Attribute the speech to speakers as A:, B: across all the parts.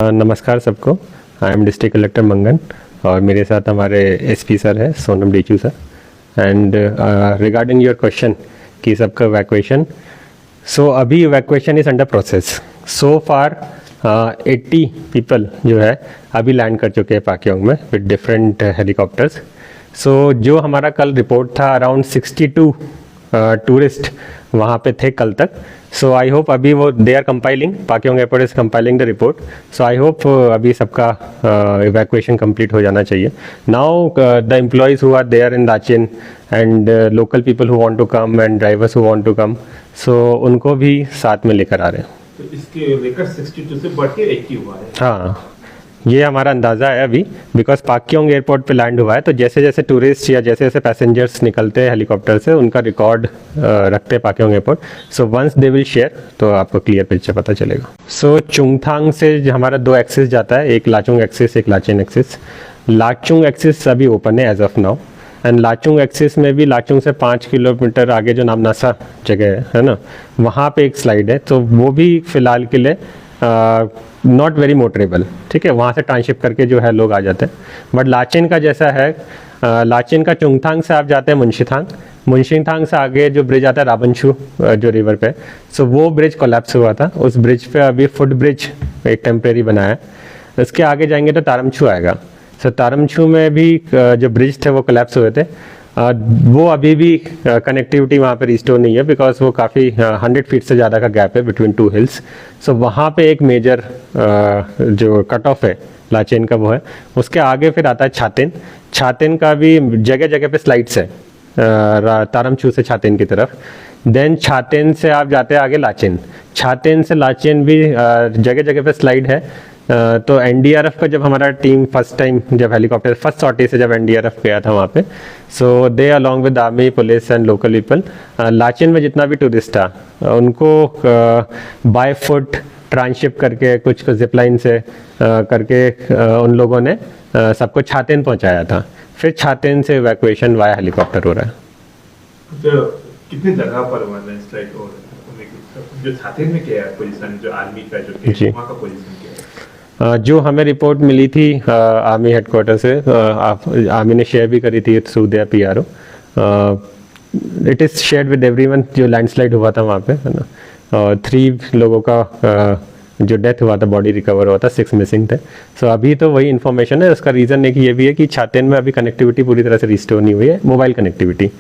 A: नमस्कार सबको। I am district collector Mangan और मेरे साथ हमारे एसपी सर है Sonam Dichu sir. And regarding your question कि सबका इवैक्यूएशन, सो अभी evacuation is under process. So far 80 people जो है अभी लैंड कर चुके हैं पाक्योंग में विद डिफरेंट हेलीकॉप्टर्स। सो जो हमारा कल रिपोर्ट था अराउंड 62 टूरिस्ट वहाँ पे थे कल तक। सो आई होप अभी वो they are compiling, Pakyong airport is compiling the report. So I hope अभी सबका इवैक्यूएशन कंप्लीट हो जाना चाहिए। Now the employees who are there in Lachen and local people who want to come and drivers who want to come, so उनको भी साथ में लेकर आ रहे हैं।
B: तो इसके लेकर 62 से बढ़ के 80 हुआ है।
A: हाँ, ये हमारा अंदाज़ा है अभी, बिकॉज पाक्योंग एयरपोर्ट पे लैंड हुआ है। तो जैसे जैसे टूरिस्ट या जैसे जैसे पैसेंजर्स निकलते हैं हेलीकॉप्टर से उनका रिकॉर्ड रखते हैं Pakyong airport. So once they will share तो आपको क्लियर पिक्चर पता चलेगा। सो चुंगथांग से हमारा 2 एक्सिस जाता है, एक लाचुंग एक्सिस एक लाचेन एक्सिस। लाचुंग एक्सिस अभी ओपन है as of now. And Lachung axis में भी लाचुंग से 5 किलोमीटर आगे जो नामनासा जगह है ना, वहाँ पे एक स्लाइड है। तो वो भी फ़िलहाल के लिए नॉट वेरी मोटरेबल, ठीक है, वहाँ से ट्रांसशिप करके जो है लोग आ जाते हैं। बट लाचेन का जैसा है, लाचेन का चुंगथांग से आप जाते हैं मुंशीथांग, मुंशीथांग से आगे जो ब्रिज आता है राबनशू जो रिवर पे, सो वो ब्रिज कोलैप्स हुआ था। उस ब्रिज पे अभी फुट ब्रिज एक टेम्प्रेरी बनाया है। इसके आगे जाएंगे तो तारमछू आएगा। सो तारमछू में भी जो ब्रिज थे वो कोलैप्स हुए थे। वो अभी भी कनेक्टिविटी वहाँ पे रिस्टोर नहीं है, बिकॉज वो काफ़ी 100 फीट से ज़्यादा का गैप है बिटवीन 2 हिल्स। सो वहाँ पे एक मेजर जो कट ऑफ है लाचेन का वो है। उसके आगे फिर आता है छातेन। छातेन का भी जगह जगह पे स्लाइड्स है तारमछू से छातेन की तरफ। देन छातेन से आप जाते हैं आगे लाचेन। छातेन से लाचेन भी जगह जगह पे स्लाइड है। तो एनडीआरएफ का जब हमारा टीम फर्स्ट टाइम जब हेलीकॉप्टर फर्स्ट सॉर्टी से जब एनडीआरएफ गया था वहाँ पे, so they along with army police and local people, Lachen में जितना भी टूरिस्ट था उनको बाय फुट ट्रांसशिप करके कुछ जिपलाइन से करके उन लोगों ने सबको छातेन पहुँचाया था। फिर छातेन से इवैक्यूएशन वाया हेलीकॉप्टर हो रहा है।
B: तो कितनी जगह पर हुआ लैंडस्लाइड और जो छातेन में क्या है पोजीशन, जो आर्मी का जो वहाँ का पोजीशन क्या है?
A: जो हमें रिपोर्ट मिली थी आर्मी हेडक्वार्टर से, आर्मी ने शेयर भी करी थी through their PRO. It is shared with everyone जो लैंडस्लाइड हुआ था वहाँ पे, है ना। 3 लोगों का जो डेथ हुआ था, बॉडी रिकवर हुआ था, 6 मिसिंग थे। सो अभी तो वही इन्फॉर्मेशन है। उसका रीज़न एक ये भी है कि छातेन में अभी कनेक्टिविटी पूरी तरह से रिस्टोर नहीं हुई है, मोबाइल कनेक्टिविटी।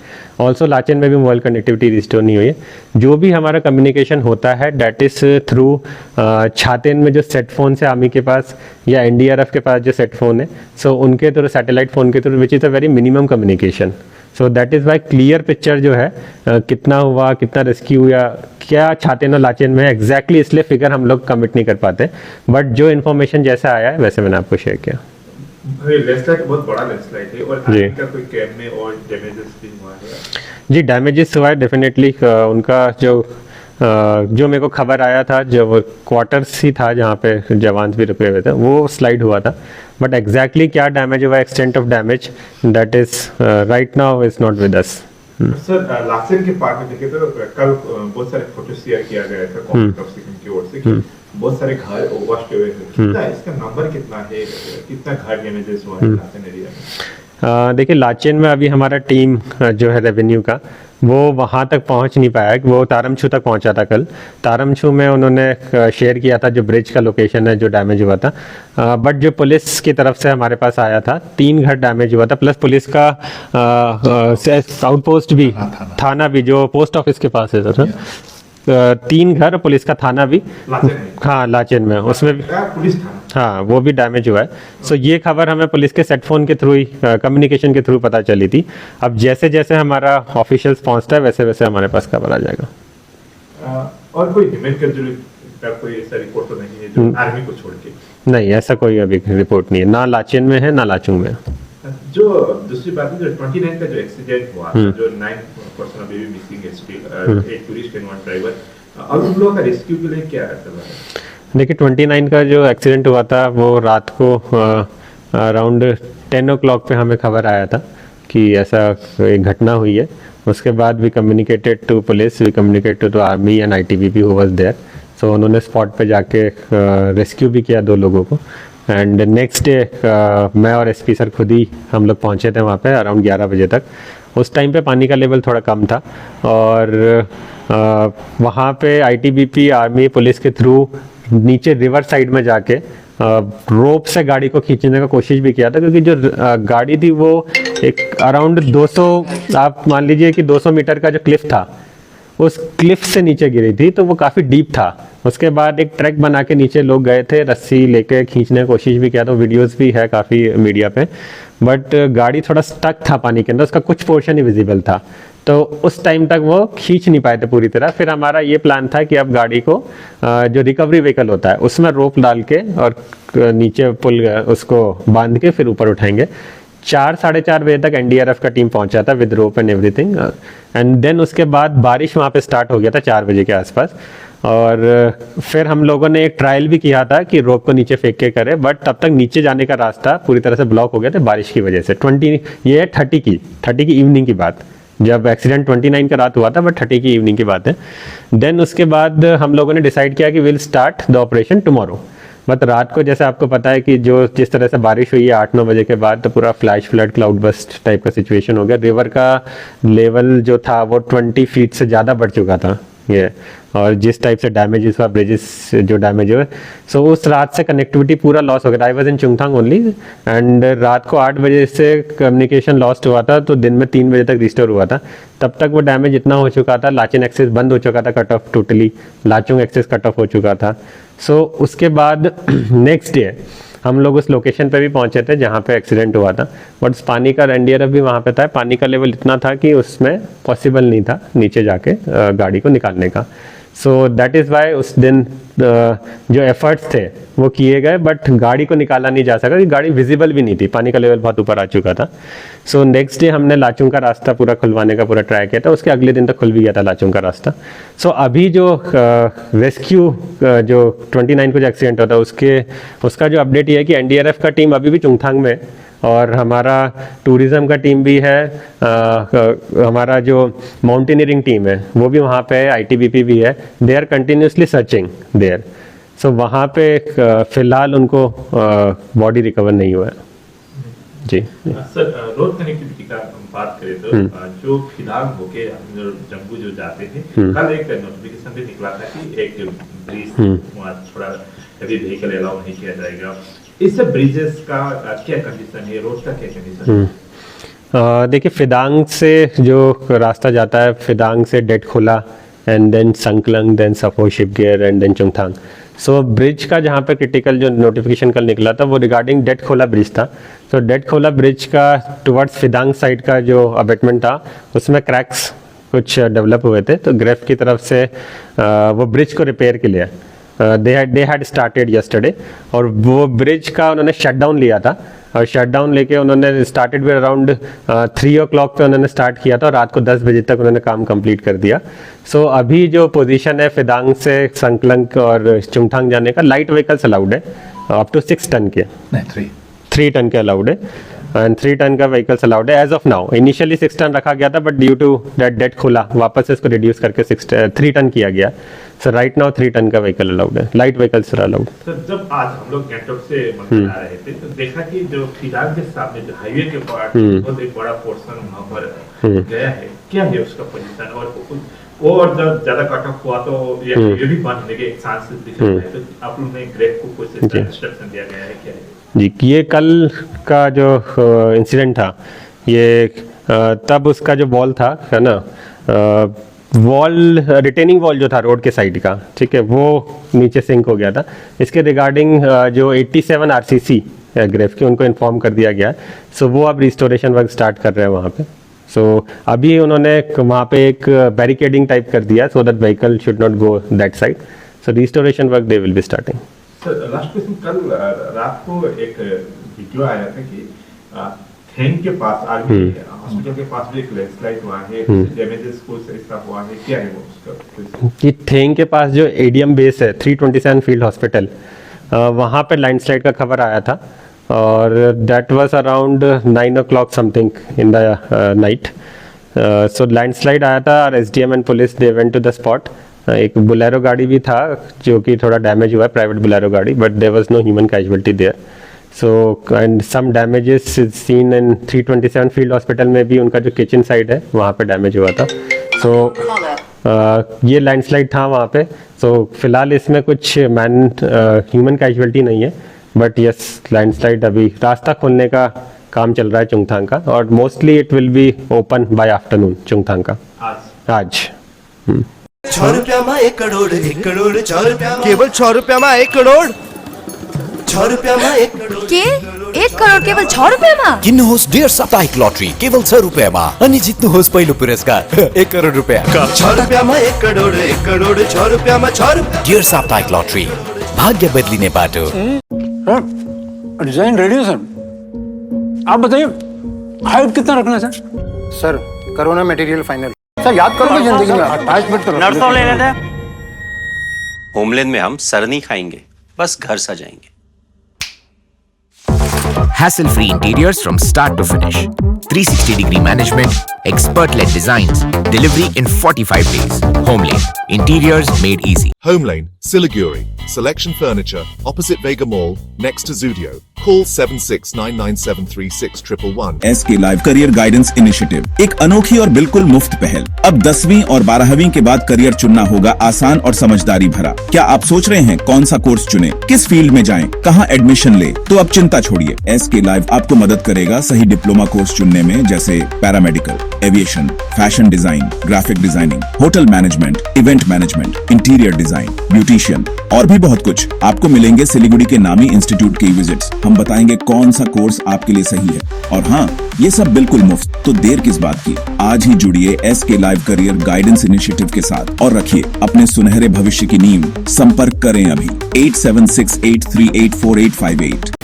A: ऑल्सो लाचेन में भी मोबाइल कनेक्टिविटी रिस्टोर नहीं हुई है। जो भी हमारा कम्युनिकेशन होता है डैट इज़ थ्रू छातेन में जो सेट फ़ोन से आर्मी के पास या एनडीआरएफ के पास जो सेट फ़ोन है, सो उनके थ्रू सैटेलाइट फ़ोन के through, which is a very minimum communication. So that is why clear picture जो है कितना हुआ, कितना रेस्क्यू हुआ, क्या छातेन और लाचेन में एग्जैक्टली, इसलिए फिगर हम लोग कमिट नहीं कर पाते। बट जो इन्फॉर्मेशन जैसा आया है वैसे मैंने आपको शेयर किया।
B: लैंडस्लाइड बहुत बड़ा लैंडस्लाइड है और
A: जी।
B: आर्मी का कोई कैम्प में और डैमेजेस भी हुआ है?
A: जी, डैमेजेस हुआ है डेफिनेटली। उनका जो मेरे को खबर आया था, जो क्वार्टर्स ही था जहाँ पे जवान भी रुके हुए थे, वो स्लाइड हुआ था। बट एग्जैक्टली क्या डैमेज हुआ, extent of damage, that is right now is not with us.
B: Sir, Lachen के पार्क में देखे तो कल बहुत सारे फोटो शेयर किया गया था गवर्नमेंट ऑफ सिक्किम की ओर से कि बहुत सारे घर वॉश हुए हैं। कितना इसका नंबर कितना है, कितना घर डैमेजेस हुआ है लाचेन एरिया में?
A: देखिए, लाचेन में अभी हमारा टीम जो है रेवेन्यू का, वो वहाँ तक पहुँच नहीं पाया। वो तारमछू तक पहुँचा था कल। तारमछू में उन्होंने शेयर किया था जो ब्रिज का लोकेशन है जो डैमेज हुआ था। बट जो पुलिस की तरफ से हमारे पास आया था, 3 घर डैमेज हुआ था, प्लस पुलिस का आउटपोस्ट भी, थाना भी जो पोस्ट ऑफिस के पास है सर, 3 घर, पुलिस का थाना भी, हाँ लाचेन में, उसमें भी
B: पुलिस थाना,
A: हाँ वो भी डैमेज हुआ है। सो ये खबर हमें पुलिस के सेट फोन के थ्रू ही, कम्युनिकेशन के थ्रू पता चली थी। अब जैसे जैसे हमारा ऑफिशियल्स पहुंचता है वैसे वैसे हमारे पास खबर आ जाएगा।
B: और कोई ह्यूमन कैजुअलिटी का कोई ऐसा रिपोर्ट तो नहीं है जो आर्मी को छोड़ के?
A: नहीं, ऐसा कोई अभी रिपोर्ट नहीं है, ना लाचेन में है ना लाचुंग में।
B: जो दूसरी बात है, जो 29 का जो एक्सीडेंट हुआ, जो 9 पर्सन अभी भी मिसिंग है स्टिल, 8 टूरिस्ट एंड 1 ड्राइवर, अब उन लोगों का रेस्क्यू के लिए क्या रहता है?
A: देखिए, 29 का जो एक्सीडेंट हुआ था वो रात को अराउंड 10 o'clock पे हमें खबर आया था कि ऐसा एक घटना हुई है। उसके बाद we communicated to police, we communicated to army and ITBP who was there. So उन्होंने स्पॉट पे जाके रेस्क्यू भी किया 2 लोगों को। एंड नेक्स्ट डे मैं और एसपी सर खुद ही हम लोग पहुंचे थे वहाँ पे अराउंड 11 बजे तक। उस टाइम पे पानी का लेवल थोड़ा कम था और वहाँ पे आईटीबीपी आर्मी पुलिस के थ्रू नीचे रिवर साइड में जाके रोप से गाड़ी को खींचने का कोशिश भी किया था, क्योंकि जो गाड़ी थी वो एक अराउंड 200 आप मान लीजिए कि 200 मीटर का जो क्लिफ था उस क्लिफ से नीचे गिरी थी, तो वो काफ़ी डीप था। उसके बाद एक ट्रैक बना के नीचे लोग गए थे, रस्सी लेके खींचने की कोशिश भी किया, तो वीडियोस भी है काफ़ी मीडिया पे, बट गाड़ी थोड़ा स्टक था पानी के अंदर, उसका कुछ पोर्शन ही विजिबल था, तो उस टाइम तक वो खींच नहीं पाए थे पूरी तरह। फिर हमारा ये प्लान था कि अब गाड़ी को जो रिकवरी व्हीकल होता है उसमें रोप डाल के और नीचे पुल उसको बांध के फिर ऊपर उठाएंगे। 4-4:30 बजे तक एनडीआरएफ का टीम पहुंचा था with rope and everything, and then उसके बाद बारिश वहाँ पे स्टार्ट हो गया था 4 बजे के आसपास, और फिर हम लोगों ने एक ट्रायल भी किया था कि रोप को नीचे फेंक के करे, बट तब तक नीचे जाने का रास्ता पूरी तरह से ब्लॉक हो गया था बारिश की वजह से। 30 की इवनिंग की बात, जब एक्सीडेंट 29 का रात हुआ था, बट 30 की इवनिंग की बात है। देन उसके बाद हम लोगों ने डिसाइड किया कि will start the operation tomorrow. But रात को जैसे आपको पता है कि जिस तरह से बारिश हुई है 8-9 बजे के बाद, तो पूरा flash flood cloud burst type का सिचुएशन हो गया। रिवर का लेवल जो था वो 20 फीट से ज़्यादा बढ़ चुका था ये, और जिस टाइप से डैमेजेस हुआ, ब्रिजेस जो डैमेज हुए, सो उस रात से कनेक्टिविटी पूरा लॉस हो गया। I was in Chungthang only, and रात को 8 बजे से कम्युनिकेशन लॉस्ट हुआ था, तो दिन में 3 बजे तक रिस्टोर हुआ था। तब तक वो डैमेज इतना हो चुका था, लाचेन एक्सेस बंद हो चुका था, cut off totally, Lachung access cut off हो चुका था। सो उसके बाद नेक्स्ट डे हम लोग उस लोकेशन पे भी पहुंचे थे जहाँ पे एक्सीडेंट हुआ था, बट उस पानी का एनडीआरएफ भी वहाँ पे था, पानी का लेवल इतना था कि उसमें पॉसिबल नहीं था नीचे जाके गाड़ी को निकालने का। सो दैट इज़ वाई उस दिन जो एफर्ट्स थे वो किए गए, बट गाड़ी को निकाला नहीं जा सका क्योंकि गाड़ी विजिबल भी नहीं थी, पानी का लेवल बहुत ऊपर आ चुका था। सो नेक्स्ट डे हमने लाचुंग का रास्ता पूरा खुलवाने का पूरा ट्राई किया था, उसके अगले दिन तक खुल भी गया था लाचुंग का रास्ता। सो अभी जो रेस्क्यू जो 29 को जो एक्सीडेंट होता है उसका जो अपडेट ये है कि एनडीआरएफ का टीम अभी भी चुंगथांग में, और हमारा टूरिज़्म का टीम भी है, हमारा जो माउंटेनियरिंग टीम है वो भी वहाँ पे है, आईटीबीपी भी है, they are continuously searching there. So वहाँ पे फिलहाल उनको बॉडी रिकवर नहीं हुआ है जी।
B: सर रोड कनेक्टिविटी का बात करें तो जो फिलहाल होके जम्मू जो जाते थे, कल एक नोटिफिकेशन भी निकला था कि एक ब्रिज वहाँ थोड़ा हेवी व्हीकल अलाउ नहीं किया जाएगा। इस ब्रिजेस का क्या कंडीशन है, रोड का क्या कंडीशन है?
A: देखिए फिदांग से जो रास्ता जाता है, फिदांग से डेट खोला and then Sankalang, then Sapho Shipgyer and then Chungthang. So bridge का जहाँ पे क्रिटिकल जो नोटिफिकेशन कल निकला था वो रिगार्डिंग डेट खोला ब्रिज था। तो डेट खोला ब्रिज का टुवर्ड्स फिदांग साइड का जो अबेटमेंट था उसमें क्रैक्स कुछ डेवलप हुए थे, तो ग्रेफ की तरफ से वो ब्रिज को रिपेयर के लिए दे हैड स्टार्टेड यस्टरडे, और वो ब्रिज का उन्होंने शटडाउन लिया था, और शटडाउन लेके उन्होंने स्टार्टेड विद अराउंड 3 o'clock पे उन्होंने स्टार्ट किया था, और रात को 10 बजे तक उन्होंने काम कंप्लीट कर दिया। सो अभी जो पोजीशन है फिदांग से संकलंग और चुंगथांग जाने का, लाइट व्हीकल्स अलाउड है अप टू 6 टन के, 3 टन के अलाउड है, एंड 3 टन का व्हीकल्स अलाउड है as of now. Initially 6 ton रखा गया था, but due to that date खोला वापस से इसको रिड्यूस करके 3 टन किया गया। सो राइट नाउ 3 टन का व्हीकल अलाउड है, लाइट व्हीकल्स अलाउड।
B: सर जब आज हम लोग गैंगटॉक से मंदिर आ रहे थे तो देखा कि जो फिदांग के सामने जो हाईवे के पार्ट बहुत एक बड़ा पोर्शन वहाँ पर गया है, क्या है उसका पोजीशन, और जब ज्यादा कट ऑफ हुआ तो ये भी बंद होने के एक चांसेस दिख रहे हैं, तो आप लोग ने ग्रेफ को कुछ इंस्ट्रक्शन दिया गया है क्या है?
A: जी, ये कल का जो इंसिडेंट था, ये तब उसका जो वॉल था है ना, वॉल रिटेनिंग वॉल जो था रोड के साइड का, ठीक है, वो नीचे सिंक हो गया था। इसके रिगार्डिंग जो 87 आरसीसी ग्रेफ के उनको इन्फॉर्म कर दिया गया। सो वो अब रिस्टोरेशन वर्क स्टार्ट कर रहे हैं वहाँ पे। सो अभी उन्होंने वहाँ पे एक बैरिकेडिंग टाइप कर दिया so that vehicle should not go that side. So restoration work they will be starting.
B: Sir last question, कल रात को एक वीडियो आया था कि थेंग के पास आर्मी हॉस्पिटल के पास भी एक लैंडस्लाइड हुआ है, डैमेजेस कुछ ऐसा हुआ है, क्या है वो उसका?
A: कि थेंग के पास जो एडीएम बेस है 327 फील्ड हॉस्पिटल, वहाँ पे लैंडस्लाइड का खबर आया था, और that was around 9 o'clock something in the night. So landslide आया था, और SDM and police they went to the spot, एक बुलेरो गाड़ी भी था जो कि थोड़ा डैमेज हुआ है, प्राइवेट बुलेरो गाड़ी, but there was no human casualty there. So and some damages seen in 327 field hospital में भी उनका जो किचन साइड है वहाँ पे डैमेज हुआ था. सो ये लैंडस्लाइड था वहाँ पे. सो फिलहाल इसमें कुछ ह्यूमन कैजुअलिटी नहीं है, बट यस लैंडस्लाइड अभी रास्ता खोलने का काम चल रहा है चुंगथांग का, और mostly it will be open by afternoon Chungthang का आज.
C: 6 रुपयाમાં 1 કરોડ 1 કરોડ 6 रुपयाમાં केवल 6 रुपयाમાં 1 करोड़ 6 रुपयाમાં 1 करोड़
D: के 1 करोड केवल 6 रुपयाમાં
E: किन्नुहोस् डियर साप्ताहिक लटरी केवल 6 रुपैयाँमा अनि जित्नुहोस् पहिलो पुरस्कार 1 करोड रुपैयाँ.
C: 6 रुपयाમાં 1 करोड़ 1 करोड़ 6 रुपयाમાં 6 रुपया.
E: डियर साप्ताहिक लटरी भाग्य बदलिने बाटो.
F: डिजाइन रेडी है सर. आप बताइए हाइट कितना रखना है सर?
G: सर करो ना मटेरियल फाइनल. सर याद करो तो जिंदगी में अटैचमेंट तो
F: नर्सों ले लेते हैं.
H: होमलैंड में हम सर नहीं खाएंगे, बस घर सजाएंगे.
I: Hassle-free interiors from start to finish. 360-degree management, expert-led designs, delivery in 45 days. Homelane, interiors made easy.
J: Homelane, Siliguri. Selection Furniture, opposite Vega Mall, next to Zudio. Call 7699736111.
K: SK Live career guidance initiative एक अनोखी और बिल्कुल मुफ्त पहल. अब 10वीं और 12वीं के बाद करियर चुनना होगा आसान और समझदारी भरा. क्या आप सोच रहे हैं कौन सा कोर्स चुने, किस फील्ड में जाएं, कहां एडमिशन ले? तो अब चिंता छोड़िए. SK Live आपको मदद करेगा सही डिप्लोमा कोर्स चुनने में, जैसे paramedical, aviation, fashion design, graphic designing, hotel management, event management, interior design, beautician और भी बहुत कुछ. आपको मिलेंगे सिलीगुड़ी के नामी इंस्टीट्यूट की विजिट्स. हम बताएंगे कौन सा कोर्स आपके लिए सही है, और हाँ ये सब बिल्कुल मुफ्त. तो देर किस बात की, आज ही जुड़िए SK Live career guidance initiative के साथ और रखिए अपने सुनहरे भविष्य की नींव. संपर्क करें अभी 8768384858.